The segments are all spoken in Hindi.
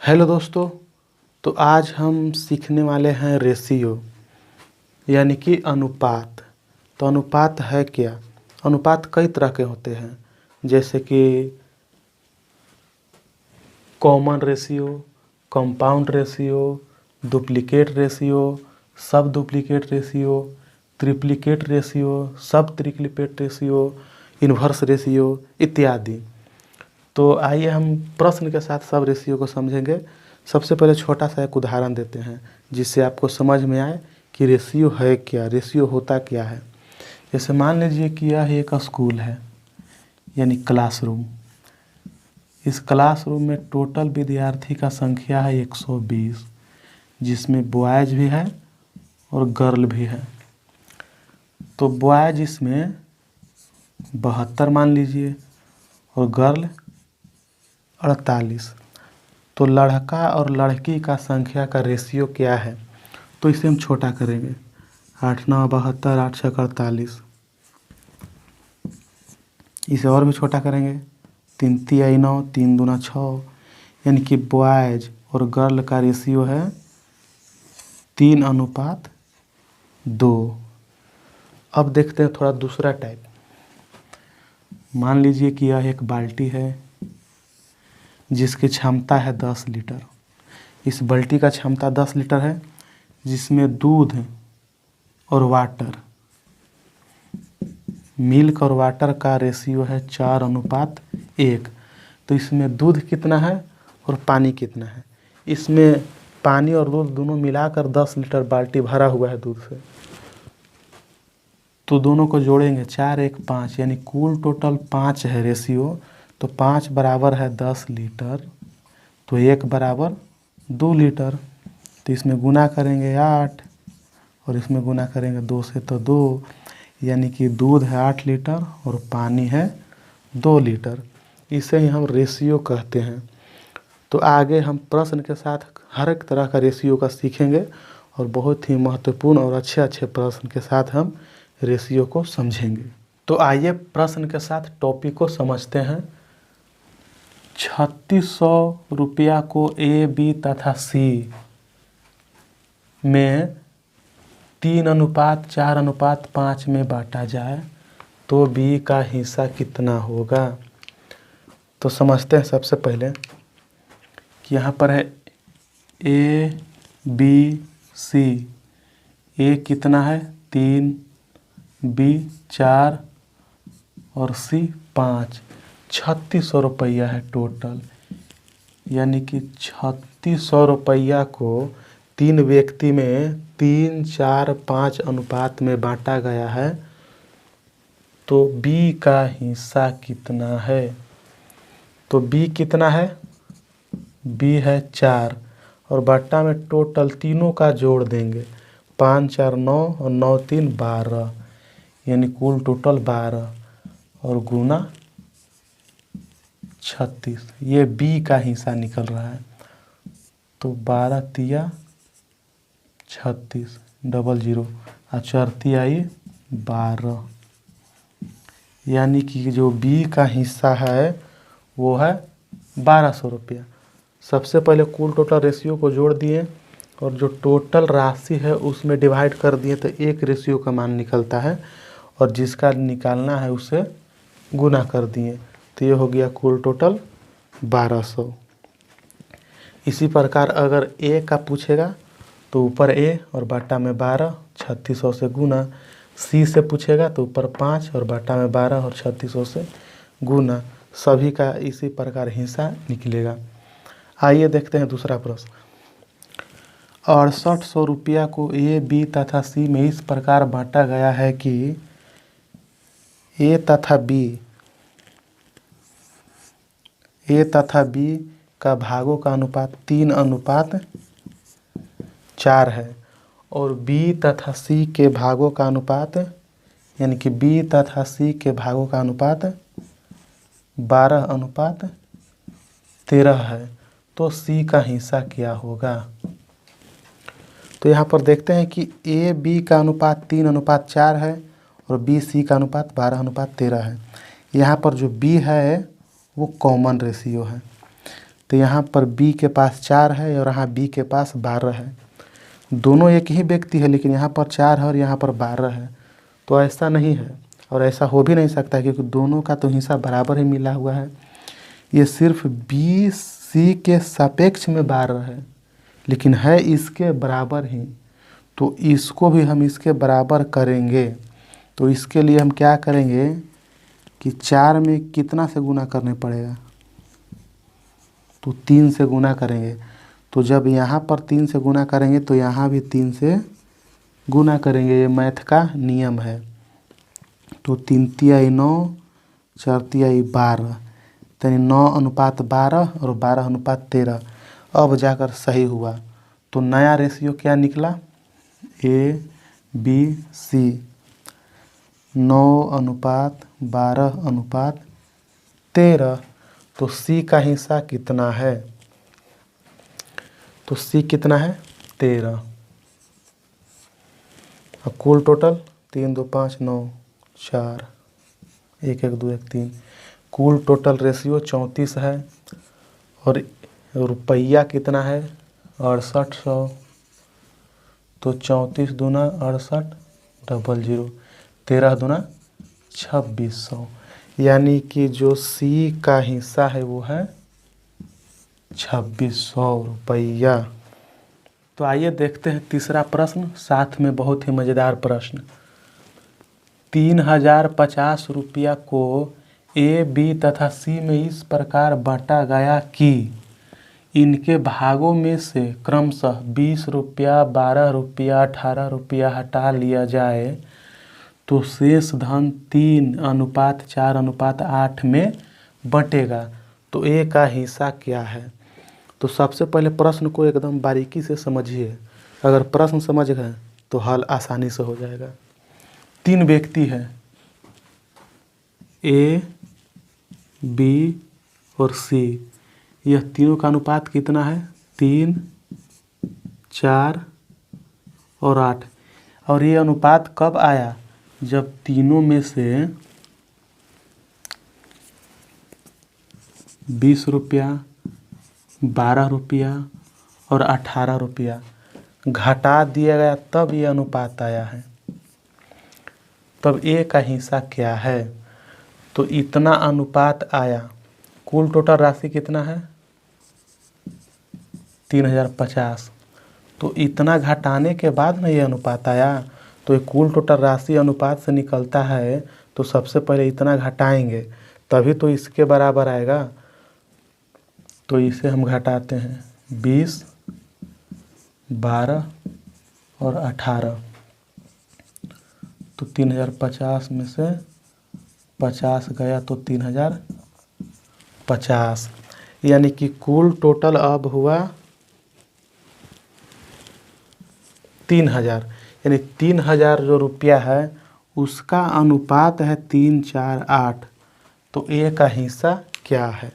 हेलो दोस्तों। तो आज हम सीखने वाले हैं रेशियो यानी कि अनुपात। तो अनुपात है क्या? अनुपात कई तरह के होते हैं, जैसे कि common ratio, compound ratio, duplicate ratio, सब डुप्लीकेट रेशियो, ट्रिप्लीकेट रेशियो, सब ट्रिप्लीकेट रेशियो, इन्वर्स रेशियो इत्यादि। तो आइए हम प्रश्न के साथ सब रेशियो को समझेंगे। सबसे पहले छोटा सा एक उदाहरण देते हैं जिससे आपको समझ में आए कि रेशियो है क्या, रेशियो होता क्या है। जैसे मान लीजिए कि यह एक स्कूल है यानी क्लासरूम। इस क्लासरूम में टोटल विद्यार्थी का संख्या है 120, जिसमें बॉयज भी है और गर्ल भी है। तो बॉयज इसमें 72 मान लीजिए और गर्ल 48। तो लड़का और लड़की का संख्या का रेशियो क्या है? तो इसे हम छोटा करेंगे। 8 9 72, 8 6 48। इसे और भी छोटा करेंगे। 3 3 9, 3 दूना 6, यानी कि बॉयज और गर्ल का रेशियो है 3:2। अब देखते हैं थोड़ा दूसरा टाइप। मान लीजिए कि यह एक बाल्टी है जिसकी क्षमता है 10 लीटर। इस बाल्टी का क्षमता 10 लीटर है, जिसमें दूध और वाटर, मिल्क और वाटर का रेशियो है 4:1। तो इसमें दूध कितना है और पानी कितना है? इसमें पानी और दूध दोनों मिलाकर 10 लीटर बाल्टी भरा हुआ है दूध से। तो दोनों को जोड़ेंगे, 4 1 5, यानी कुल टोटल 5 है रेशियो। तो 5 बराबर है 10 लीटर, तो 1 बराबर 2 लीटर। तो इसमें गुना करेंगे 8 और इसमें गुना करेंगे 2 से, तो 2, यानी कि दूध है 8 लीटर और पानी है 2 लीटर। इसे ही हम रेशियो कहते हैं। तो आगे हम प्रश्न के साथ हर एक तरह का रेशियो का सीखेंगे और बहुत ही महत्वपूर्ण और अच्छे प्रश्न के साथ हम रेशियो को समझेंगे। तो आइए प्रश्न के साथ टॉपिक को समझते हैं। 3600 रुपया को ए, बी तथा सी में 3:4:5 में बांटा जाए तो बी का हिस्सा कितना होगा? तो समझते हैं सबसे पहले कि यहाँ पर है ए, बी, सी। ए कितना है 3, बी 4 और सी 5। 3600 रुपया है टोटल, यानी कि 3600 रुपया को 3 व्यक्ति में 3 4 5 अनुपात में बांटा गया है। तो बी का हिस्सा कितना है? तो बी कितना है? बी है 4 और बट्टा में टोटल तीनों का जोड़ देंगे। 5 4 9 और 9 3 12, यानी कुल टोटल 12 और गुना 36। ये बी का हिस्सा निकल रहा है। तो 12 तिया 36, डबल 0 और 4 तियाई 12, यानी कि जो बी का हिस्सा है वो है 1200 रुपया। सबसे पहले कुल टोटल रेशियो को जोड़ दिए और जो टोटल राशि है उसमें डिवाइड कर दिए, तो एक रेशियो का मान निकलता है और जिसका निकालना है उसे गुना कर दिए, तो ये हो गया कुल टोटल 1200। इसी प्रकार अगर ए का पूछेगा तो ऊपर ए और बाटा में 12, 3600 से गुना। सी से पूछेगा तो ऊपर 5 और बाटा में 12 और 3600 से गुना। सभी का इसी प्रकार हिस्सा निकलेगा। आइए देखते हैं दूसरा प्रश्न। 6800 रुपया को ए, बी तथा सी में इस प्रकार बांटा गया है कि ए तथा बी का भागों का अनुपात 3:4 है और बी तथा सी के भागों का अनुपात, यानी कि बी तथा सी के भागों का अनुपात 12:13 है। तो सी का हिस्सा क्या होगा? तो यहाँ पर देखते हैं कि ए बी का अनुपात 3:4 है और बी सी का अनुपात 12:13 है। यहाँ पर जो बी है वो कॉमन रेशियो है। तो यहाँ पर बी के पास 4 है और यहाँ बी के पास 12 है। दोनों एक ही व्यक्ति है, लेकिन यहाँ पर 4 है और यहाँ पर 12 है। तो ऐसा नहीं है और ऐसा हो भी नहीं सकता, क्योंकि दोनों का तो हिस्सा बराबर ही मिला हुआ है। ये सिर्फ बी सी के सापेक्ष में 12 है, लेकिन है इसके बराबर ही। तो इसको भी हम इसके बराबर करेंगे। तो इसके लिए हम क्या करेंगे कि 4 में कितना से गुना करने पड़ेगा, तो 3 से गुना करेंगे। तो जब यहाँ पर 3 से गुना करेंगे तो यहाँ भी 3 से गुना करेंगे। ये मैथ का नियम है। तो 3 तिहाई 9, 4 तिहाई 12, यानी 9:12 और 12:13। अब जाकर सही हुआ। तो नया रेशियो क्या निकला, ABC 9:12:13। तो C का हिस्सा कितना है, तो C कितना है 13। अब कुल टोटल 3 2 5 9 4 1 1 2 1 3, कुल टोटल रेशियो 34 है। और रुपया कितना है 6800। तो 34 दूना 68 00, 13 दूना 2600, यानी कि जो C का हिस्सा है वो है 2600 रुपया। तो आइए देखते हैं तीसरा प्रश्न, साथ में बहुत ही मज़ेदार प्रश्न। 3050 रुपया को A, B तथा C में इस प्रकार बांटा गया कि इनके भागों में से क्रमशः 20 रुपया, 12 रुपया, 18 रुपया हटा लिया जाए तो शेष धन 3:4:8 में बंटेगा। तो A का हिस्सा क्या है। तो सबसे पहले प्रश्न को एकदम बारीकी से समझिए। अगर प्रश्न समझ गए तो हल आसानी से हो जाएगा। 3 व्यक्ति हैं, A, B और C। यह तीनों का अनुपात कितना है 3, 4 और 8। और ये अनुपात कब आया, जब तीनों में से 20 रुपया, 12 रुपया और 18 रुपया घटा दिया गया, तब ये अनुपात आया है। तब A का हिस्सा क्या है। तो इतना अनुपात आया। कुल टोटल राशि कितना है 3050। तो इतना घटाने के बाद ना ये अनुपात आया। तो ये कुल टोटल राशि अनुपात से निकलता है, तो सबसे पहले इतना घटाएंगे तभी तो इसके बराबर आएगा। तो इसे हम घटाते हैं 20, 12 और 18। तो 3050 में से 50 गया तो 3050, यानी कि कुल टोटल अब हुआ 3000। यानी 3000 जो रुपया है उसका अनुपात है 3, 4, 8। तो A का हिस्सा क्या है।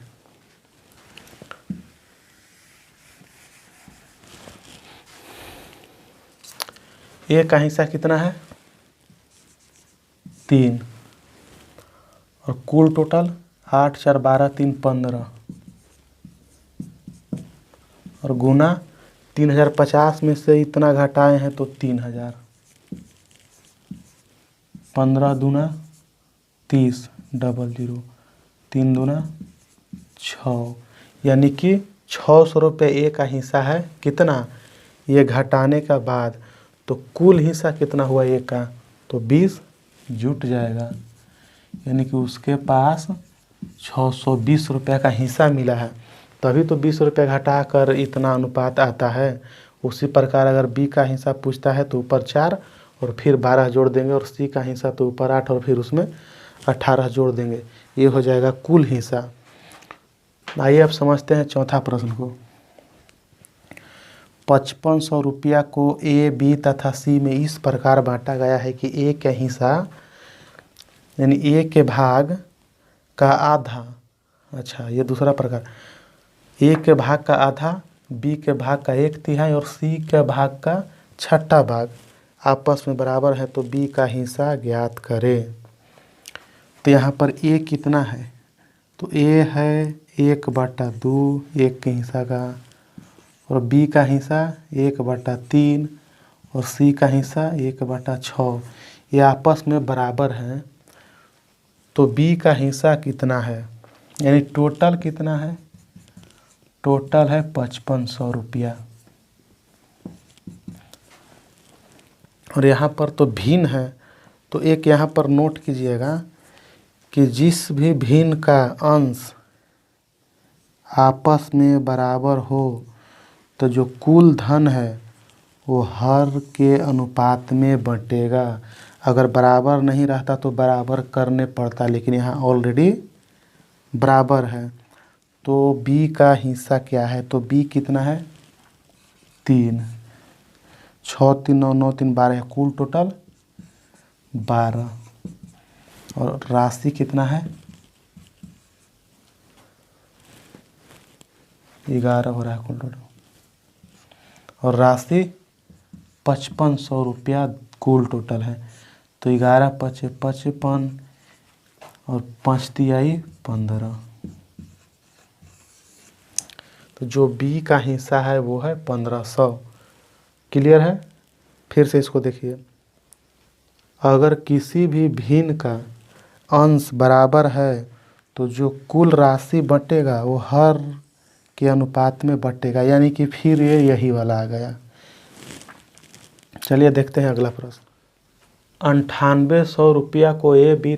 A का हिस्सा कितना है 3। और कुल टोटल 8, 4, 12, 3, 15 और गुना 3050 में से इतना घटाए हैं तो 3000। 15 दूना 30, 00, 3 दूना 6, यानी कि 600 रुपये A का हिस्सा है। कितना, ये घटाने का बाद। तो कुल हिस्सा कितना हुआ A का, तो 20 जुट जाएगा, यानी कि उसके पास 620 रुपये का हिस्सा मिला है। तभी तो 20 रुपये घटा कर इतना अनुपात आता है। उसी प्रकार अगर B का हिस्सा पूछता है तो ऊपर 4 और फिर 12 जोड़ देंगे, और C का हिस्सा तो ऊपर 8 और फिर उसमें 18 जोड़ देंगे। ये हो जाएगा कुल हिस्सा। आइए अब समझते हैं चौथा प्रश्न को। 5500 रुपया को A, B तथा C में इस प्रकार बांटा गया है कि A का हिस्सा यानी A के भाग का आधा, अच्छा ये दूसरा प्रकार, A के भाग का आधा, B के भाग का 1/3 और C के भाग का 6वां भाग आपस में बराबर है। तो B का हिस्सा ज्ञात करें। तो यहाँ पर A कितना है, तो A है 1/2 1 के हिस्सा का, और बी का हिस्सा 1/3 और सी का हिस्सा 1/6। ये आपस में बराबर हैं। तो बी का हिस्सा कितना है, यानी टोटल कितना है, टोटल है 5500 रुपया। और यहाँ पर तो भिन्न है, तो एक यहाँ पर नोट कीजिएगा कि जिस भी भिन्न का अंश आपस में बराबर हो तो जो कुल धन है वो हर के अनुपात में बंटेगा। अगर बराबर नहीं रहता तो बराबर करने पड़ता, लेकिन यहाँ ऑलरेडी बराबर है। तो बी का हिस्सा क्या है, तो बी कितना है 3, 6 3 9 9 3 12, कुल टोटल 12। और राशि कितना है 11 हो रहा है कुल टोटल, और राशि 5500 रुपया कुल टोटल है। तो 11 5 55 और 5 तिहाई 15। तो जो बी का हिस्सा है वो है 1500। क्लियर है। फिर से इसको देखिए, अगर किसी भी भिन्न का अंश बराबर है तो जो कुल राशि बटेगा वो हर के अनुपात में बटेगा, यानी कि फिर ये यही वाला आ गया। चलिए देखते हैं अगला प्रश्न। 9800 रुपया को ए बी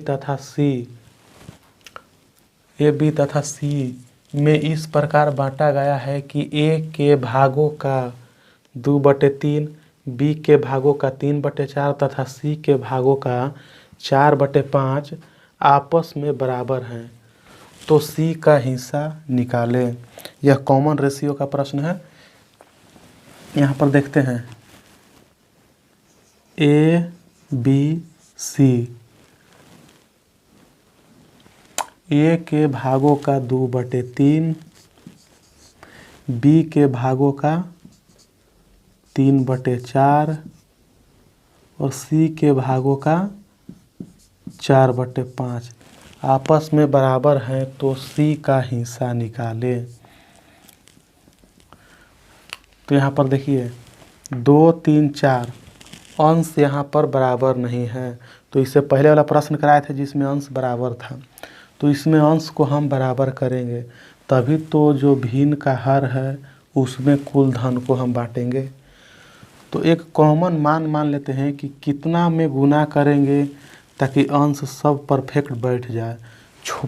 तथा सी में इस प्रकार बांटा गया है कि ए के भागों का 2/3, बी के भागों का 3/4 तथा सी के भागों का 4/5 आपस में बराबर हैं। तो सी का हिस्सा निकालें। यह कॉमन रेशियो का प्रश्न है। यहाँ पर देखते हैं ए बी सी, ए के भागों का 2/3, बी के भागों का 3/4 और सी के भागों का 4/5 आपस में बराबर हैं। तो सी का हिस्सा निकालें। तो यहाँ पर देखिए 2 3 4 अंश यहाँ पर बराबर नहीं है। तो इससे पहले वाला प्रश्न कराए थे जिसमें अंश बराबर था, तो इसमें अंश को हम बराबर करेंगे तभी तो जो भिन्न का हर है उसमें कुल धन को हम बांटेंगे। तो एक कॉमन मान लेते हैं कि कितना में गुना करेंगे ताकि अंश सब परफेक्ट बैठ जाए।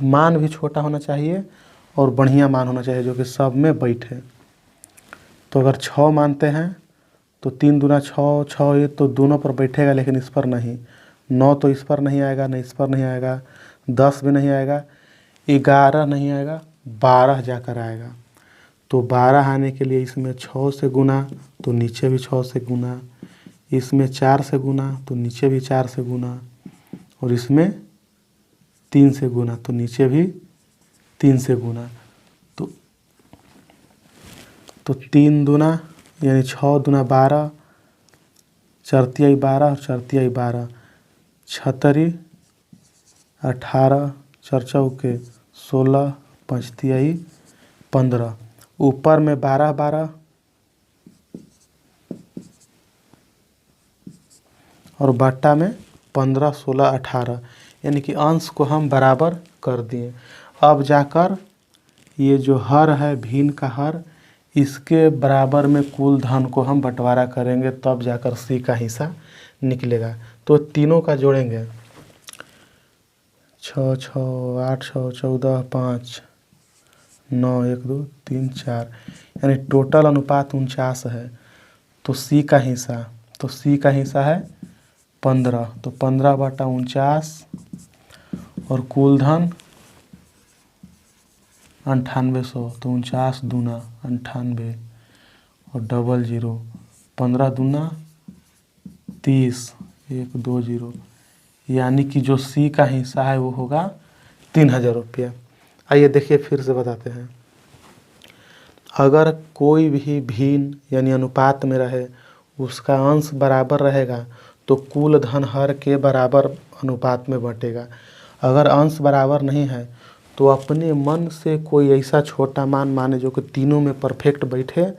मान भी छोटा होना चाहिए और बढ़िया मान होना चाहिए जो कि सब में बैठे। तो अगर 6 मानते हैं तो 3 दूना 6, 6 ये तो दोनों पर बैठेगा लेकिन इस पर नहीं। 9 तो इस पर नहीं आएगा, नहीं इस पर नहीं आएगा, 10 भी नहीं आएगा, 11 नहीं आएगा, 12 जाकर आएगा। तो 12 आने के लिए इसमें 6 से गुना तो नीचे भी 6 से गुना, इसमें 4 से गुना तो नीचे भी 4 से गुना, और इसमें 3 से गुना तो नीचे भी 3 से गुना। तो 3 दूना यानी 6 दूना 12, 4 तिहाई 12 और 4 तिहाई 12, 6 18, 4 चौके 16, 5 तिहाई 15। ऊपर में 12 12 और बट्टा में 15 16 18, यानी कि अंश को हम बराबर कर दिए। अब जाकर ये जो हर है भिन्न का हर, इसके बराबर में कुल धन को हम बंटवारा करेंगे तब जाकर सी का हिस्सा निकलेगा। तो तीनों का जोड़ेंगे 6 6 8 6 14 5 9 1 2 3 4, यानी टोटल अनुपात 49 है। तो सी का हिस्सा है 15, तो 15/49 और कुल धन 9800, तो 49 दूना 98 और डबल 0, 15 दूना 30, 1 2 0, यानी कि जो सी का हिस्सा है वो होगा 3000 रुपया। आइए देखिए फिर से बताते हैं। अगर कोई भी भिन्न यानी अनुपात में रहे उसका अंश बराबर रहेगा तो कुल धन हर के बराबर अनुपात में बटेगा। अगर अंश बराबर नहीं है तो अपने मन से कोई ऐसा छोटा मान माने जो कि तीनों में परफेक्ट बैठे,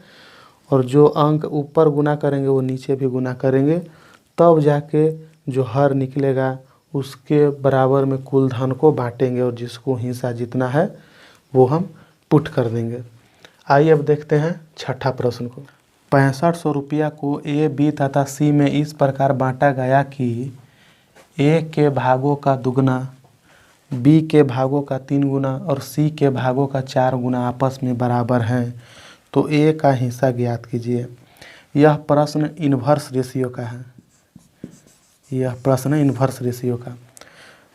और जो अंक ऊपर गुना करेंगे वो नीचे भी गुना करेंगे, तब जाके जो हर निकलेगा उसके बराबर में कुल धन को बांटेंगे, और जिसको हिस्सा जितना है वो हम पुट कर देंगे। आइए अब देखते हैं छठा प्रश्न को। 6500 रुपया को ए, बी तथा सी में इस प्रकार बांटा गया कि ए के भागों का दुगना, बी के भागों का 3 गुना और सी के भागों का 4 गुना आपस में बराबर हैं, तो ए का हिस्सा ज्ञात कीजिए। यह प्रश्न इन्वर्स रेशियो का है। यह प्रश्न है इन्वर्स रेशियो का।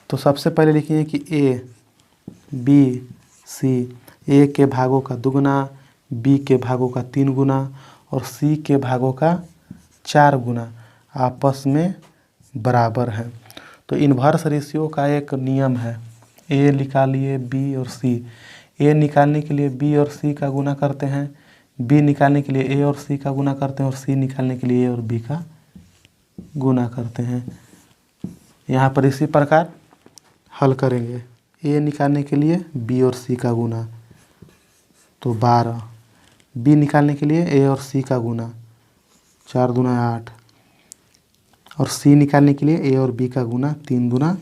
तो सबसे पहले लिखिए कि ए, बी, सी, ए के भागों का दुगना, बी के भागों का 3 गुना और सी के भागों का 4 गुना आपस में बराबर है। तो इन्वर्स रेशियो का एक नियम है, ए निकालिए बी और सी। ए निकालने के लिए बी और सी का गुना करते हैं, बी निकालने के लिए ए और सी का गुना करते हैं, और सी निकालने के लिए ए और बी का गुना करते हैं। यहाँ पर इसी प्रकार हल करेंगे। ए निकालने के लिए बी और सी का गुना तो 12, बी निकालने के लिए ए और सी का गुना 4 दूना 8, और सी निकालने के लिए ए और बी का गुना 3 दूना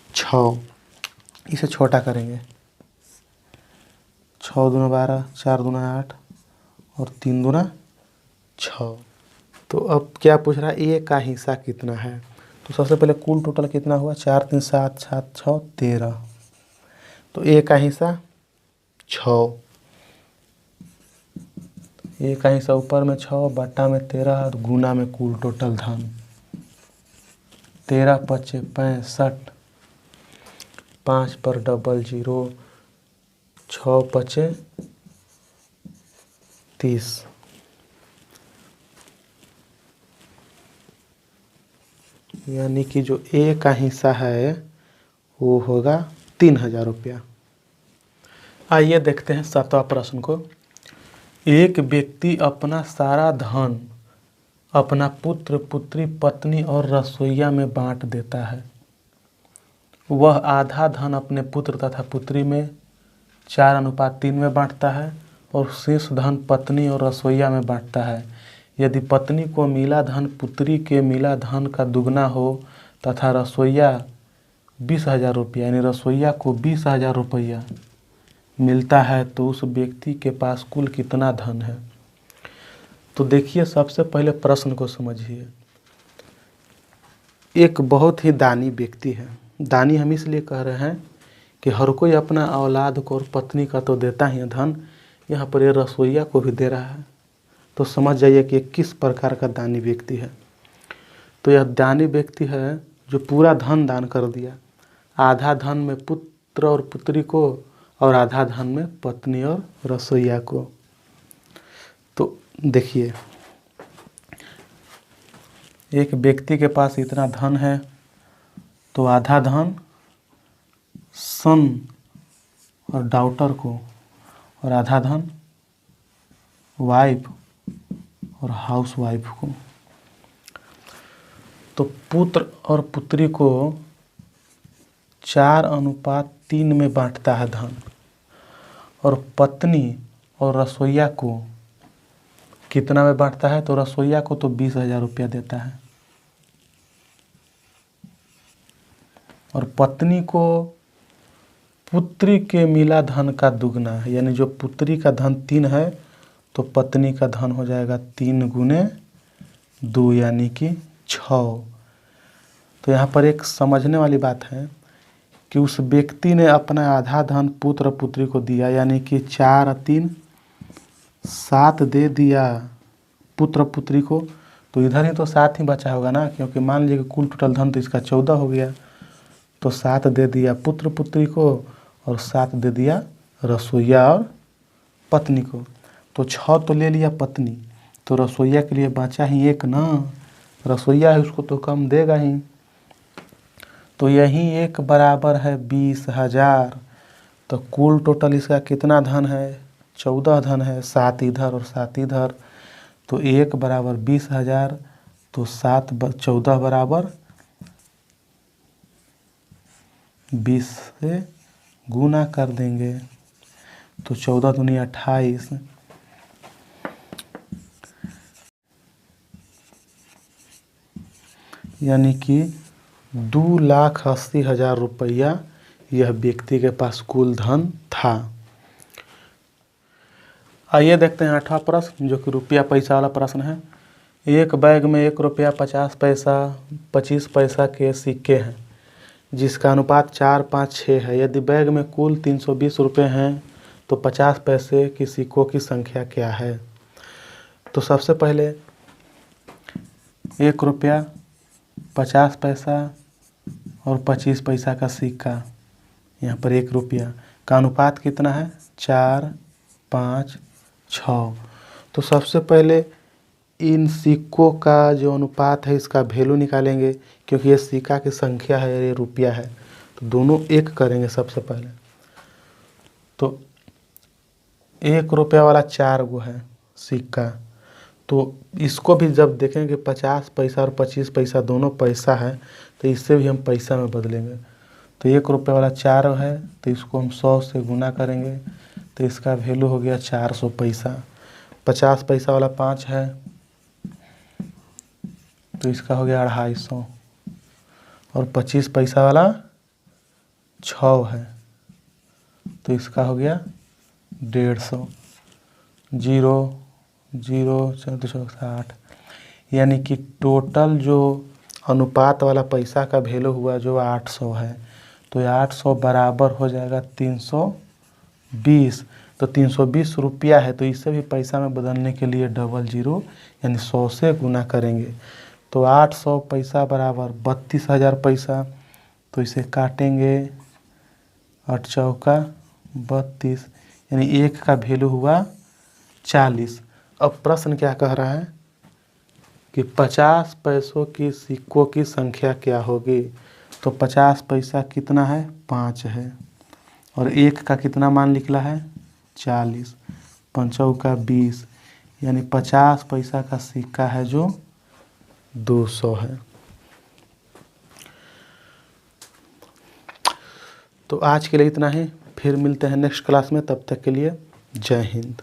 6। इसे छोटा करेंगे, 6 दूना 12, 4 दूना 8 और 3 दूना 6। तो अब क्या पूछ रहा है, ए का हिस्सा कितना है। तो सबसे पहले कुल टोटल कितना हुआ, 4 3 7 7 6 13। तो ए का हिस्सा 6, ए का हिस्सा ऊपर में 6 बट्टा में 13 और गुना में कुल टोटल धन। 13 पचे 65, 5 पर डबल 0, 6 पचे 30। यानी कि जो ए का हिस्सा है वो होगा 3000 रुपया। आइए देखते हैं 7वां प्रश्न को। एक व्यक्ति अपना सारा धन अपना पुत्र, पुत्री, पत्नी और रसोइया में बांट देता है। वह आधा धन अपने पुत्र तथा पुत्री में 4:3 में बांटता है और शेष धन पत्नी और रसोइया में बांटता है। यदि पत्नी को मिला धन पुत्री के मिला धन का दुगना हो तथा रसोइया 20,000 रुपया यानी रसोइया को 20,000 रुपया मिलता है, तो उस व्यक्ति के पास कुल कितना धन है। तो देखिए, सबसे पहले प्रश्न को समझिए। एक बहुत ही दानी व्यक्ति है। दानी हम इसलिए कह रहे हैं कि हर कोई अपना औलाद को और पत्नी का तो देता ही है धन, यहाँ पर ये रसोइया को भी दे रहा है। तो समझ जाइए कि किस प्रकार का दानी व्यक्ति है। तो यह दानी व्यक्ति है जो पूरा धन दान कर दिया, आधा धन में पुत्र और पुत्री को और आधा धन में पत्नी और रसोइया को। तो देखिए, एक व्यक्ति के पास इतना धन है तो आधा धन सन और डॉटर को और आधा धन वाइफ और हाउस वाइफ को। तो पुत्र और पुत्री को 4:3 में बांटता है धन, और पत्नी और रसोइया को कितना में बांटता है। तो रसोइया को तो 20,000 रुपया देता है, और पत्नी को पुत्री के मिला धन का दुगना है। यानी जो पुत्री का धन 3 है तो पत्नी का धन हो जाएगा 3 गुने 2 यानी कि 6। तो यहाँ पर एक समझने वाली बात है कि उस व्यक्ति ने अपना आधा धन पुत्र पुत्री को दिया, यानी कि 4 और 3 7 दे दिया पुत्र पुत्री को। तो इधर ही तो 7 ही बचा होगा ना, क्योंकि मान लीजिए कि कुल टोटल धन तो इसका 14 हो गया। तो 7 दे दिया पुत्र पुत्री को और 7 दे दिया रसोइया और पत्नी को। तो 6 तो ले लिया पत्नी, तो रसोइया के लिए बचा ही 1 ना। रसोइया है उसको तो कम देगा ही। तो यही 1 बराबर है 20,000। तो कुल टोटल इसका कितना धन है, 14 धन है, 7 इधर और 7 इधर। तो 1 बराबर 20,000, तो 14 बराबर 20 से गुना कर देंगे तो 14 दूनी 28, यानी कि 2,80,000 रुपया यह व्यक्ति के पास कुल धन था। आइए देखते हैं 8वां प्रश्न, जो कि रुपया पैसा वाला प्रश्न है। एक बैग में 1 रुपया 50 पैसा 25 पैसा के सिक्के हैं, जिसका अनुपात 4, 5, 6 है। यदि बैग में कुल 320 रुपये हैं तो 50 पैसे की सिक्कों की संख्या क्या है? तो सबसे पहले 1 रुपया 50 पैसा और 25 पैसा का सिक्का, यहाँ पर 1 रुपया का अनुपात कितना है? 4, 5, 6। तो सबसे पहले इन सिक्कों का जो अनुपात है इसका वैल्यू निकालेंगे, क्योंकि ये सिक्का की संख्या है, ये रुपया है, तो दोनों एक करेंगे सबसे पहले। तो 1 रुपया वाला 4 गो है सिक्का, तो इसको भी जब देखेंगे 50 पैसा और 25 पैसा दोनों पैसा है, तो इससे भी हम पैसा में बदलेंगे। तो 1 रुपये वाला 4 है, तो इसको हम 100 से गुना करेंगे, तो इसका वैल्यू हो गया 400 पैसा। 50 पैसा वाला 5 है, तो इसका हो गया 250। और 25 पैसा वाला 6 है, तो इसका हो गया 150। 0, 0, 460, यानी कि टोटल जो अनुपात वाला पैसा का वैल्यू हुआ जो 800 है, तो ये 800 बराबर हो जाएगा 320। तो 320 रुपया है, तो इसे भी पैसा में बदलने के लिए डबल 0 यानी 100 से गुना करेंगे। तो 800 पैसा बराबर 32,000 पैसा, तो इसे काटेंगे 8 चौका 32, यानी 1 का वैल्यू हुआ 40। अब प्रश्न क्या कह रहा है कि 50 पैसों की सिक्कों की संख्या क्या होगी? तो 50 पैसा कितना है? 5 है, और 1 का कितना मान निकला है? 40, 5 चौका 20, यानी 50 पैसा का सिक्का है जो 200 है। तो आज के लिए इतना ही, फिर मिलते हैं नेक्स्ट क्लास में, तब तक के लिए जय हिंद।